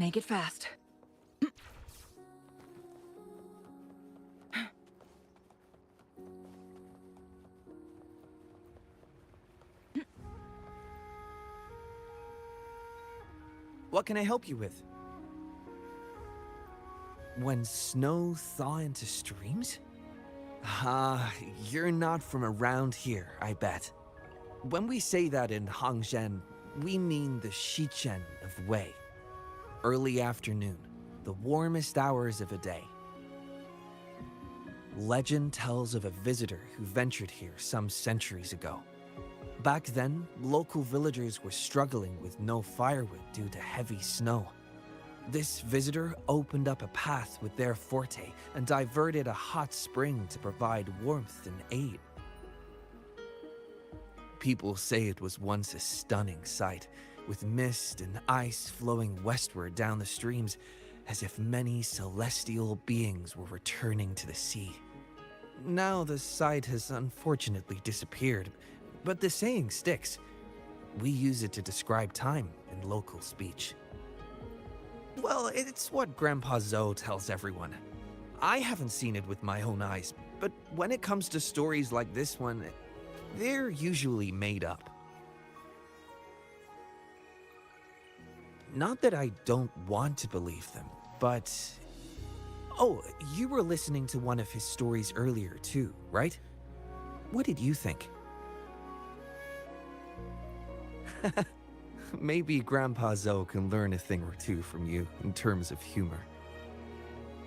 make it fast. What can I help you with? When snow thaw into streams? Ah, you're not from around here, I bet. When we say that in Hangzhen, we mean the Shichen of Wei. Early afternoon, the warmest hours of a day. Legend tells of a visitor who ventured here some centuries ago. Back then, local villagers were struggling with no firewood due to heavy snow. This visitor opened up a path with their forte and diverted a hot spring to provide warmth and aid. People say it was once a stunning sight, with mist and ice flowing westward down the streams, as if many celestial beings were returning to the sea. Now the sight has unfortunately disappeared, but the saying sticks. We use it to describe time in local speech. Well, it's what Grandpa Zoe tells everyone. I haven't seen it with my own eyes, but when it comes to stories like this one, they're usually made up. Not that I don't want to believe them, but... Oh, you were listening to one of his stories earlier too, right? What did you think? Maybe Grandpa Zoe can learn a thing or two from you in terms of humor.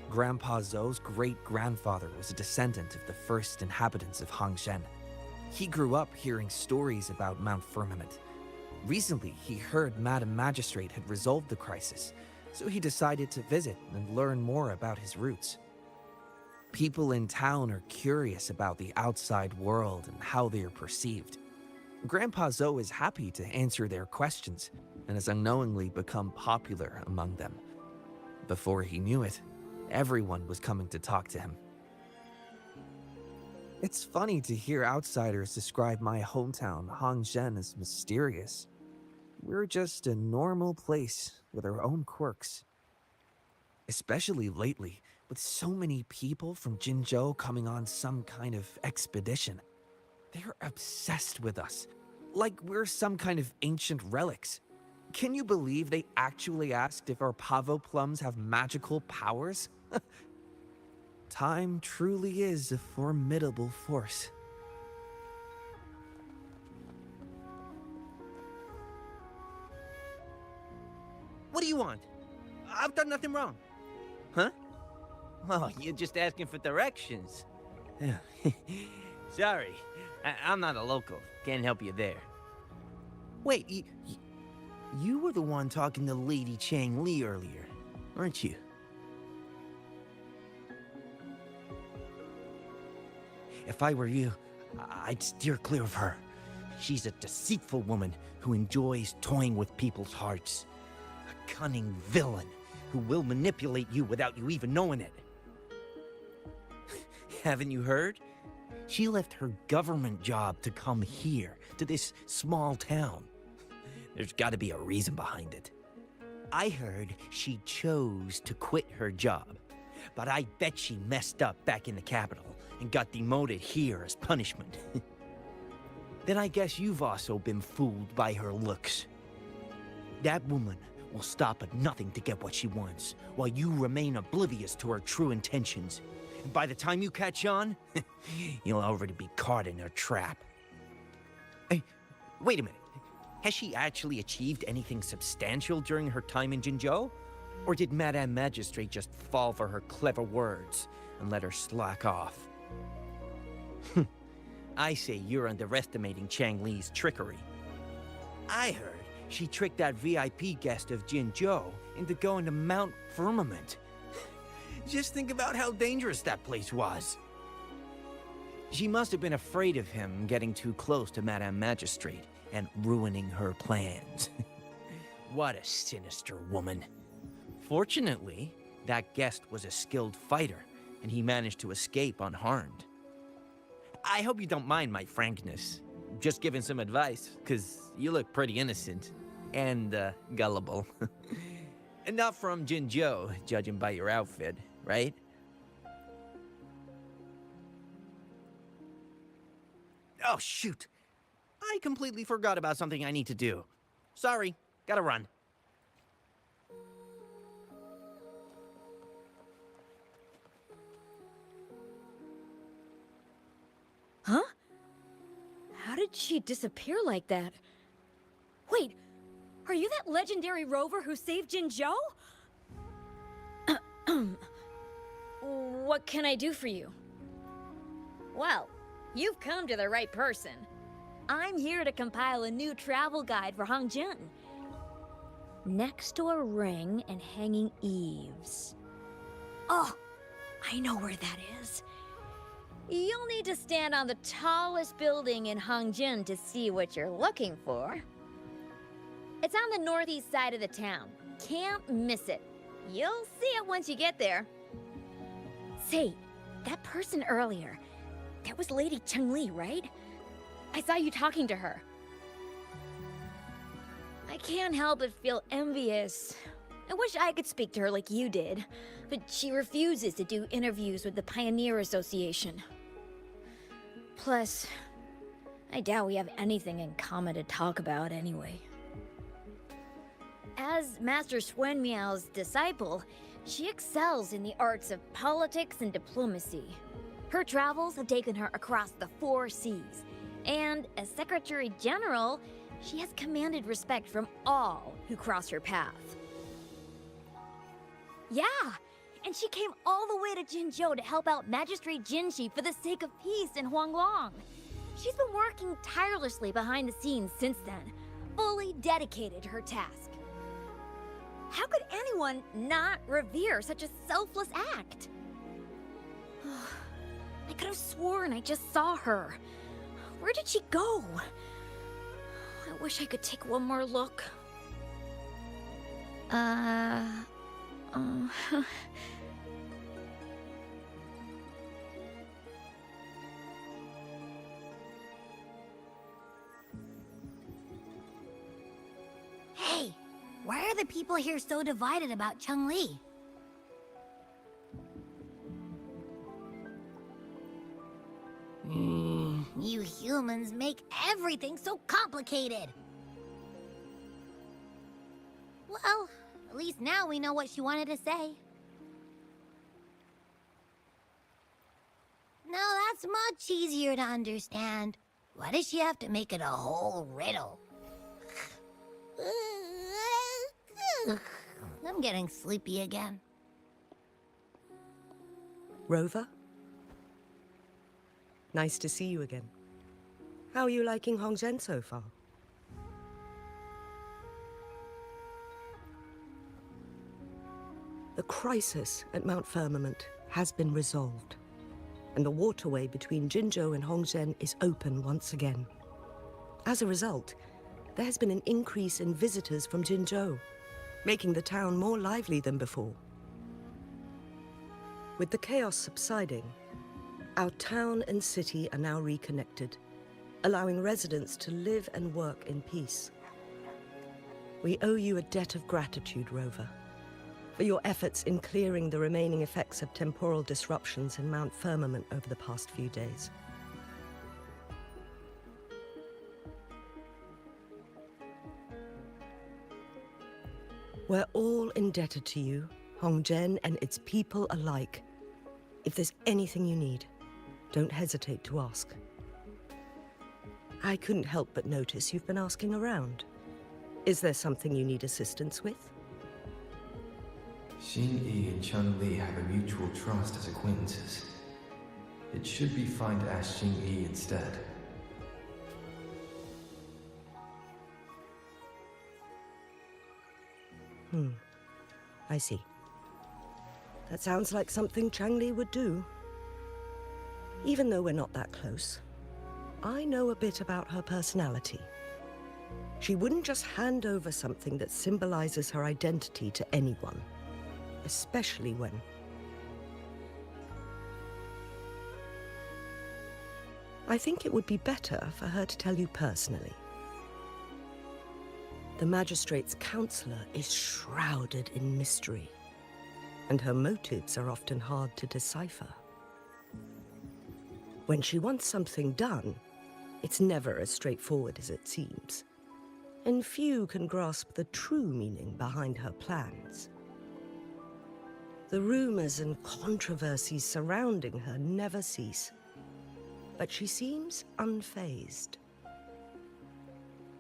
Grandpa Zoe's great-grandfather was a descendant of the first inhabitants of Hangzhen. He grew up hearing stories about Mount Firmament. Recently, he heard Madam Magistrate had resolved the crisis, so he decided to visit and learn more about his roots. People in town are curious about the outside world and how they are perceived. Grandpa Zoe is happy to answer their questions and has unknowingly become popular among them. Before he knew it, everyone was coming to talk to him. It's funny to hear outsiders describe my hometown, Hangzhen, as mysterious. We're just a normal place with our own quirks. Especially lately, with so many people from Jinzhou coming on some kind of expedition. They're obsessed with us, like we're some kind of ancient relics. Can you believe they actually asked if our pavo plums have magical powers? Time truly is a formidable force. What do you want? I've done nothing wrong. Huh? Oh, you're just asking for directions. Yeah. Sorry, I'm not a local. Can't help you there. Wait, you were the one talking to Lady Chang Li earlier, weren't you? If I were you, I'd steer clear of her. She's a deceitful woman who enjoys toying with people's hearts. A cunning villain who will manipulate you without you even knowing it. Haven't you heard? She left her government job to come here, to this small town. There's gotta be a reason behind it. I heard she chose to quit her job, but I bet she messed up back in the capital and got demoted here as punishment. Then I guess you've also been fooled by her looks. That woman will stop at nothing to get what she wants, while you remain oblivious to her true intentions. And by the time you catch on, you'll already be caught in her trap. Hey, wait a minute. Has she actually achieved anything substantial during her time in Jinzhou? Or did Madame Magistrate just fall for her clever words and let her slack off? I say you're underestimating Chang Li's trickery. I heard she tricked that VIP guest of Jinzhou into going to Mount Firmament. Just think about how dangerous that place was. She must have been afraid of him getting too close to Madame Magistrate and ruining her plans. What a sinister woman. Fortunately, that guest was a skilled fighter, and he managed to escape unharmed. I hope you don't mind my frankness. Just giving some advice, because you look pretty innocent and gullible. Not from Jinzhou, judging by your outfit, right? Oh, shoot. I completely forgot about something I need to do. Sorry, gotta run. Huh? How did she disappear like that? Wait, are you that legendary rover who saved Jinzhou? What can I do for you? Well, you've come to the right person. I'm here to compile a new travel guide for Hangjin. Next door ring and hanging eaves. Oh, I know where that is. You'll need to stand on the tallest building in Hangjin to see what you're looking for. It's on the northeast side of the town. Can't miss it. You'll see it once you get there. Say, that person earlier, that was Lady Cheng-Li, right? I saw you talking to her. I can't help but feel envious. I wish I could speak to her like you did, but she refuses to do interviews with the Pioneer Association. Plus, I doubt we have anything in common to talk about anyway. As Master Swen Miao's disciple, she excels in the arts of politics and diplomacy. Her travels have taken her across the 4 seas, and as Secretary General, she has commanded respect from all who cross her path. Yeah, and she came all the way to Jinzhou to help out Magistrate Jinshi for the sake of peace in Huanglong. She's been working tirelessly behind the scenes since then, fully dedicated to her task. How could anyone not revere such a selfless act? I could have sworn I just saw her. Where did she go? I wish I could take one more look. Hey, why are the people here so divided about Cheng-Li? You humans make everything so complicated. Well, at least now we know what she wanted to say. No, that's much easier to understand. Why does she have to make it a whole riddle? I'm getting sleepy again. Rover? Nice to see you again. How are you liking Hongzhen so far? The crisis at Mount Firmament has been resolved, and the waterway between Jinzhou and Hongzhen is open once again. As a result, there has been an increase in visitors from Jinzhou, making the town more lively than before. With the chaos subsiding, our town and city are now reconnected, allowing residents to live and work in peace. We owe you a debt of gratitude, Rover, for your efforts in clearing the remaining effects of temporal disruptions in Mount Firmament over the past few days. We're all indebted to you, Hongzhen and its people alike. If there's anything you need, don't hesitate to ask. I couldn't help but notice you've been asking around. Is there something you need assistance with? Xin Yi and Cheng Li have a mutual trust as acquaintances. It should be fine to ask Xin Yi instead. I see. That sounds like something Cheng-Li would do. Even though we're not that close, I know a bit about her personality. She wouldn't just hand over something that symbolizes her identity to anyone, especially when... I think it would be better for her to tell you personally. The magistrate's counselor is shrouded in mystery, and her motives are often hard to decipher. When she wants something done, it's never as straightforward as it seems, and few can grasp the true meaning behind her plans. The rumors and controversies surrounding her never cease, but she seems unfazed.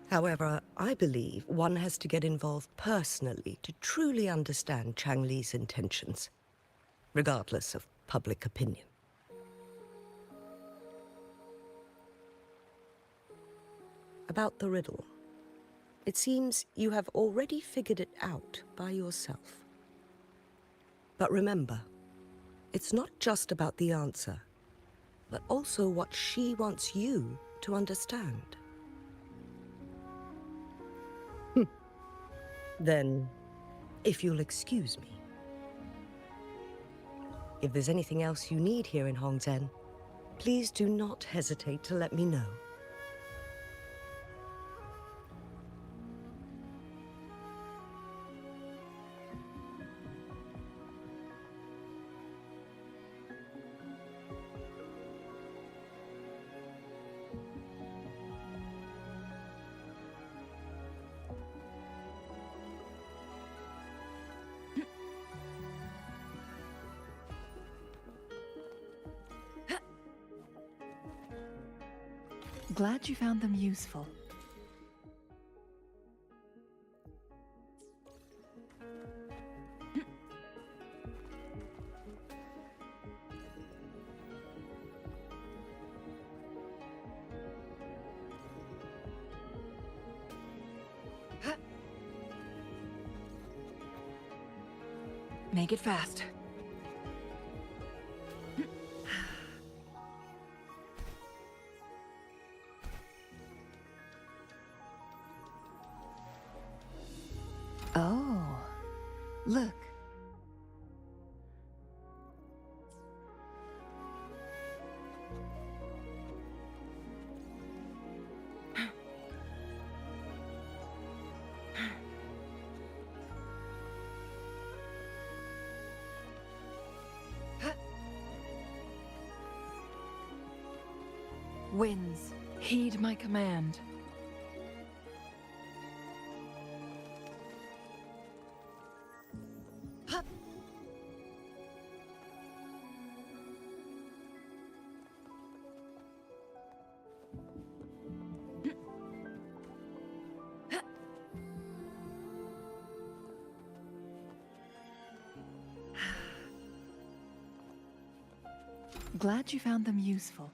However, I believe one has to get involved personally to truly understand Chang Li's intentions, regardless of public opinion. About the riddle. It seems you have already figured it out by yourself. But remember, it's not just about the answer, but also what she wants you to understand. Then, if you'll excuse me. If there's anything else you need here in Hongzhen, please do not hesitate to let me know. Glad you found them useful. Make it fast. Oh, look. Winds, heed my command. Glad you found them useful.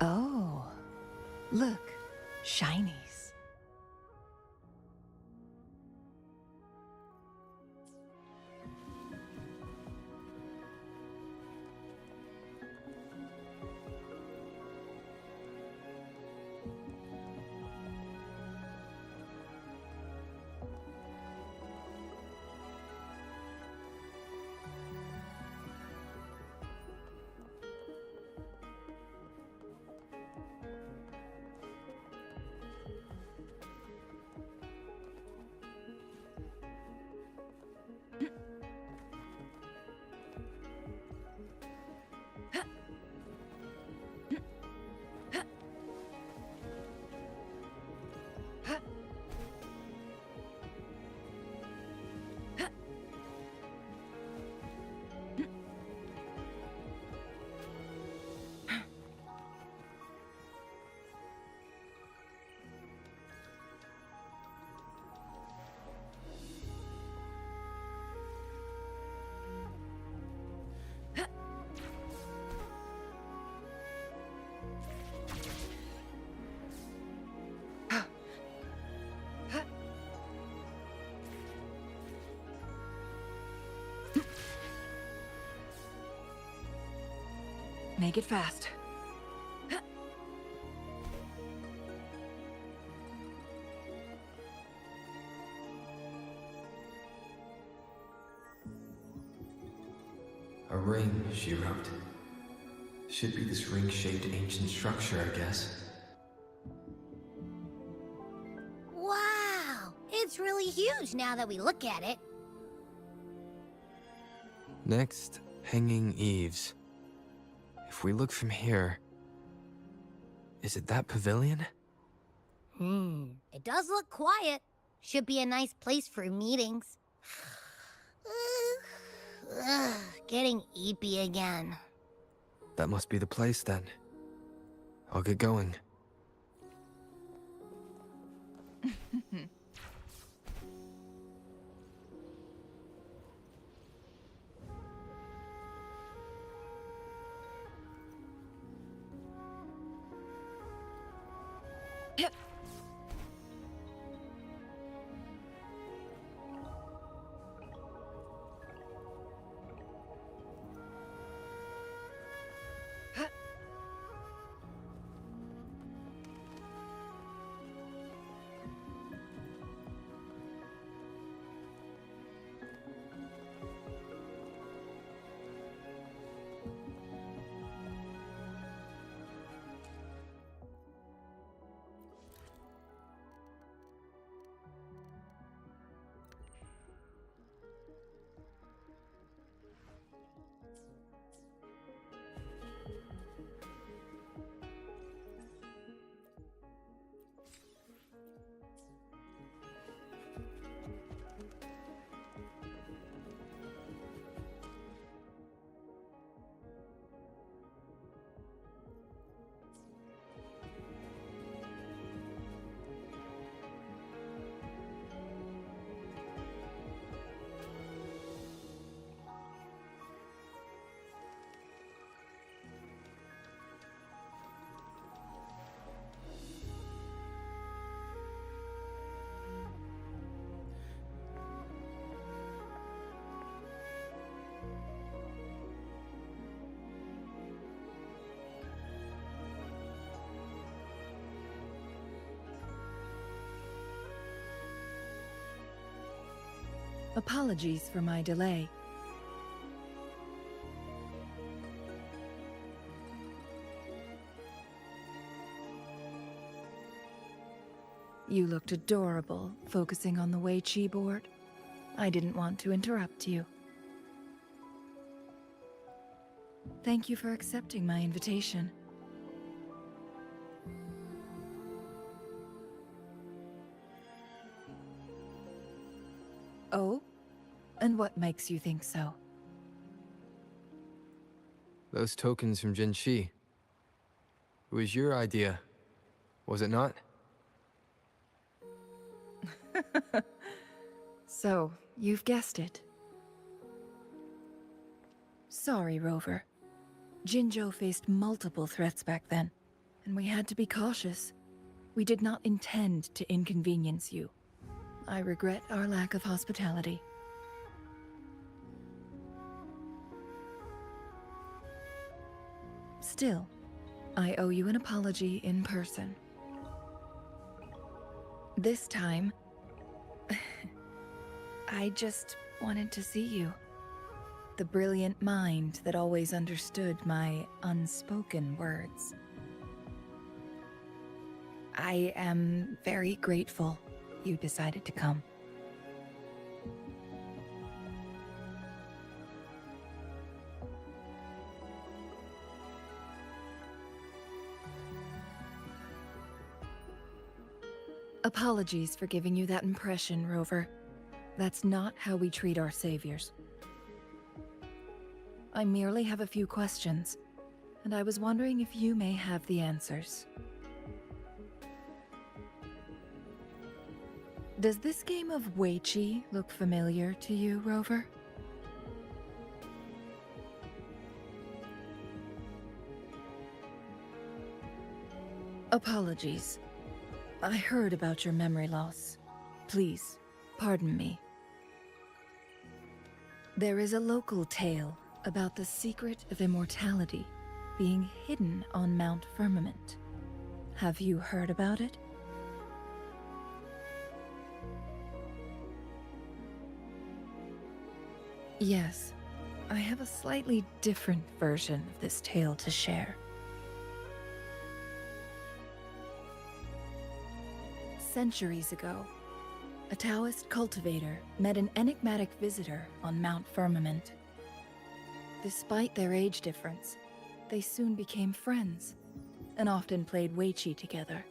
Oh, look, shinies. Make it fast. A ring, she wrote. Should be this ring-shaped ancient structure, I guess. Wow! It's really huge now that we look at it. Next, hanging eaves. If we look from here... Is it that pavilion? It does look quiet. Should be a nice place for meetings. Getting eepy again. That must be the place then. I'll get going. Apologies for my delay. You looked adorable, focusing on the Wei Chi board. I didn't want to interrupt you. Thank you for accepting my invitation. Oh? And what makes you think so? Those tokens from Jinshi. It was your idea, was it not? So, you've guessed it. Sorry, Rover. Jinzhou faced multiple threats back then, and we had to be cautious. We did not intend to inconvenience you. I regret our lack of hospitality. Still, I owe you an apology in person. This time, I just wanted to see you. The brilliant mind that always understood my unspoken words. I am very grateful you decided to come. Apologies for giving you that impression, Rover. That's not how we treat our saviors. I merely have a few questions, and I was wondering if you may have the answers. Does this game of Wei Chi look familiar to you, Rover? Apologies. I heard about your memory loss. Please, pardon me. There is a local tale about the secret of immortality being hidden on Mount Firmament. Have you heard about it? Yes, I have a slightly different version of this tale to share. Centuries ago, a Taoist cultivator met an enigmatic visitor on Mount Firmament. Despite their age difference, they soon became friends and often played Weiqi together.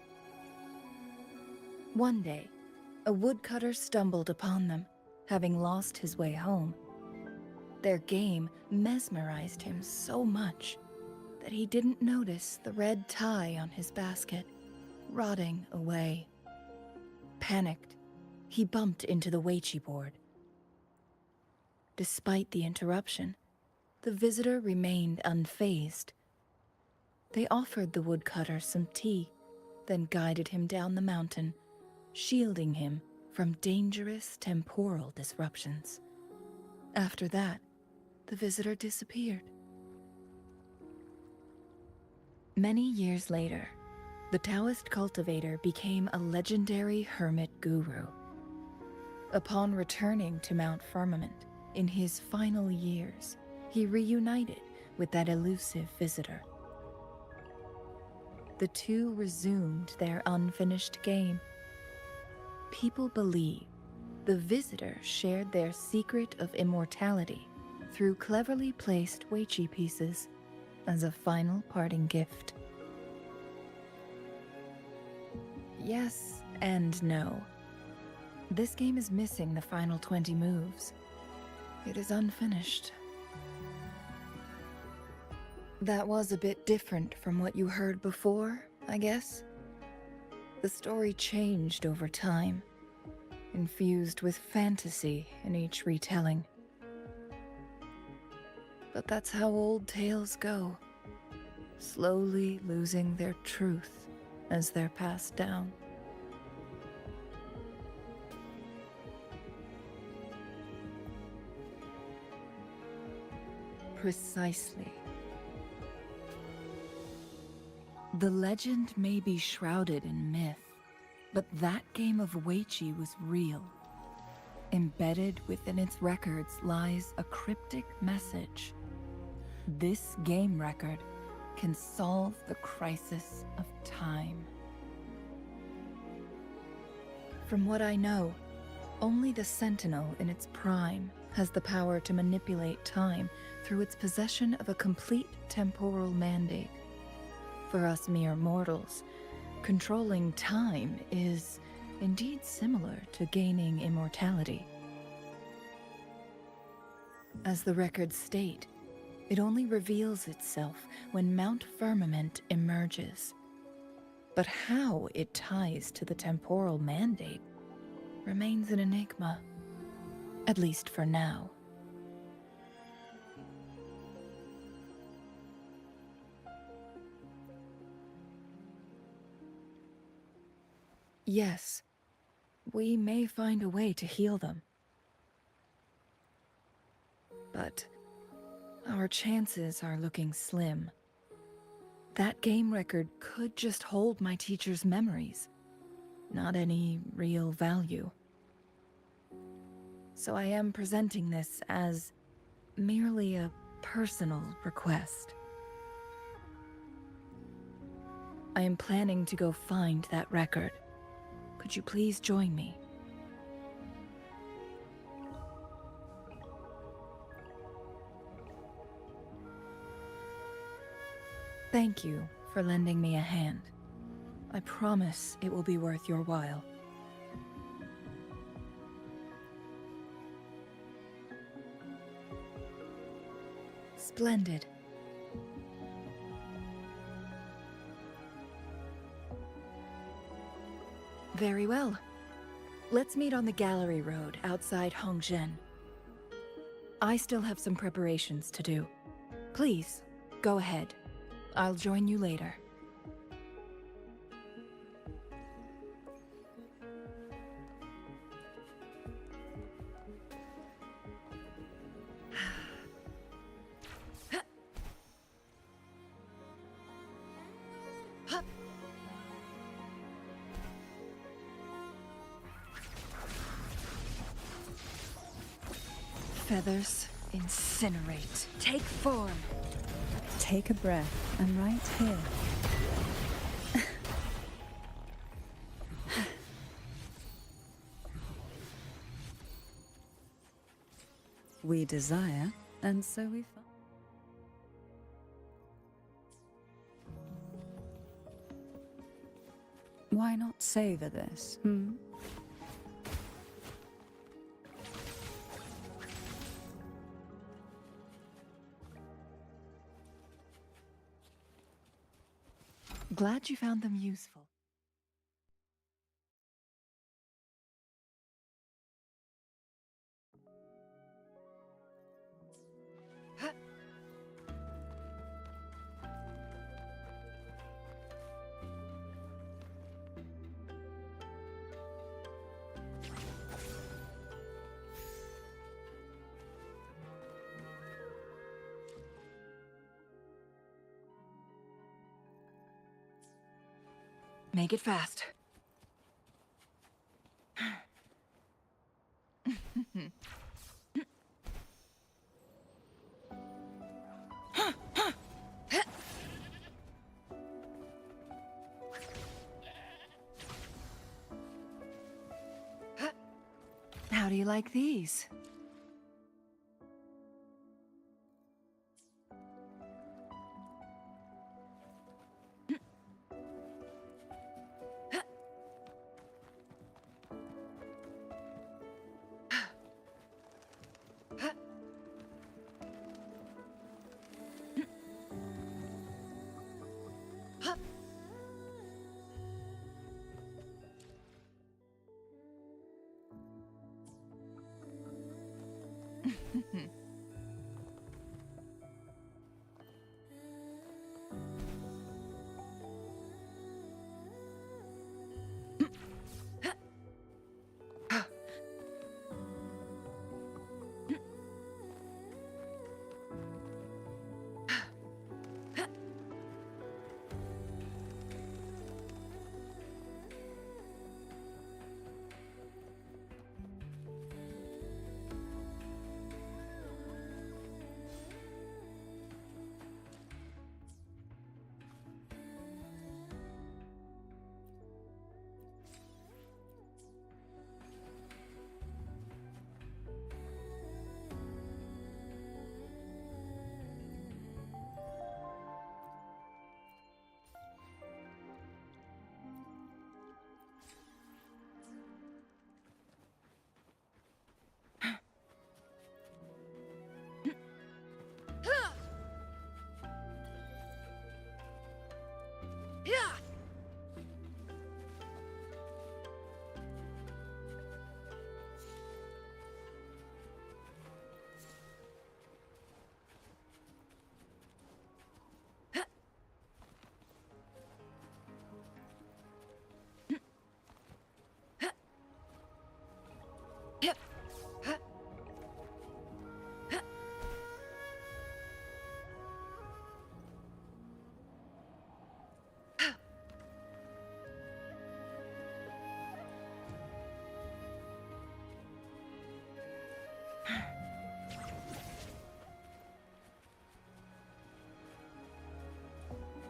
One day, a woodcutter stumbled upon them, having lost his way home. Their game mesmerized him so much that he didn't notice the red tie on his basket, rotting away. Panicked, he bumped into the Weiqi board. Despite the interruption, the visitor remained unfazed. They offered the woodcutter some tea, then guided him down the mountain, shielding him from dangerous temporal disruptions. After that, the visitor disappeared. Many years later, the Taoist cultivator became a legendary hermit guru. Upon returning to Mount Firmament in his final years, he reunited with that elusive visitor. The two resumed their unfinished game. People believe the visitor shared their secret of immortality through cleverly placed Weiqi pieces as a final parting gift. Yes and no. This game is missing the final 20 moves. It is unfinished. That was a bit different from what you heard before, I guess. The story changed over time, infused with fantasy in each retelling. But that's how old tales go, slowly losing their truth as they're passed down. Precisely. The legend may be shrouded in myth, but that game of Weiqi was real. Embedded within its records lies a cryptic message. This game record can solve the crisis of time. From what I know, only the Sentinel in its prime has the power to manipulate time through its possession of a complete temporal mandate. For us mere mortals, controlling time is indeed similar to gaining immortality. As the records state, it only reveals itself when Mount Firmament emerges. But how it ties to the temporal mandate remains an enigma, at least for now. Yes, we may find a way to heal them. But our chances are looking slim. That game record could just hold my teacher's memories, not any real value. So I am presenting this as merely a personal request. I am planning to go find that record. Could you please join me? Thank you for lending me a hand. I promise it will be worth your while. Splendid. Very well. Let's meet on the gallery road outside Hongzhen. I still have some preparations to do. Please, go ahead. I'll join you later. Feathers, incinerate. Take form. Take a breath. I'm right here. We desire, and so we find. Why not savor this, hmm? Glad you found them useful. Make it fast. How do you like these?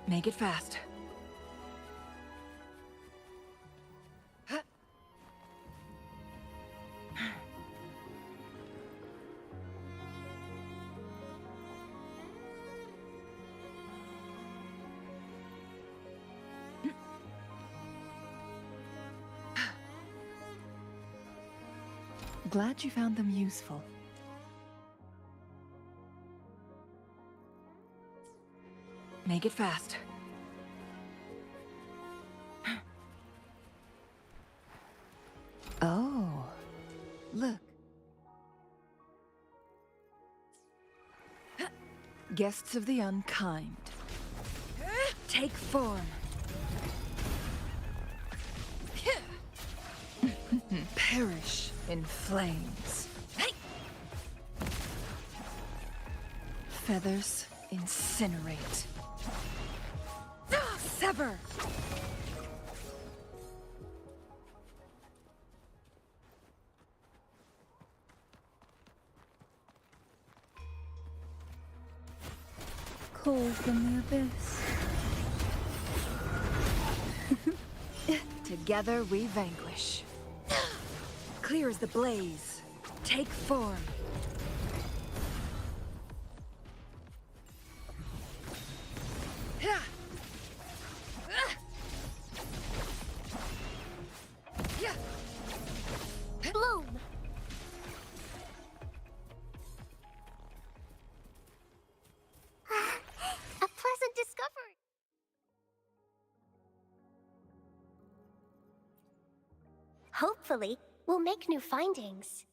Make it fast. Glad you found them useful. Make it fast. Oh, look. Guests of the unkind. Take form. Perish in flames. Feathers incinerate. Sever! Call from the abyss. Together we vanquish. Clear as the blaze. Take form. Bloom! A pleasant discovery. Hopefully, we'll make new findings.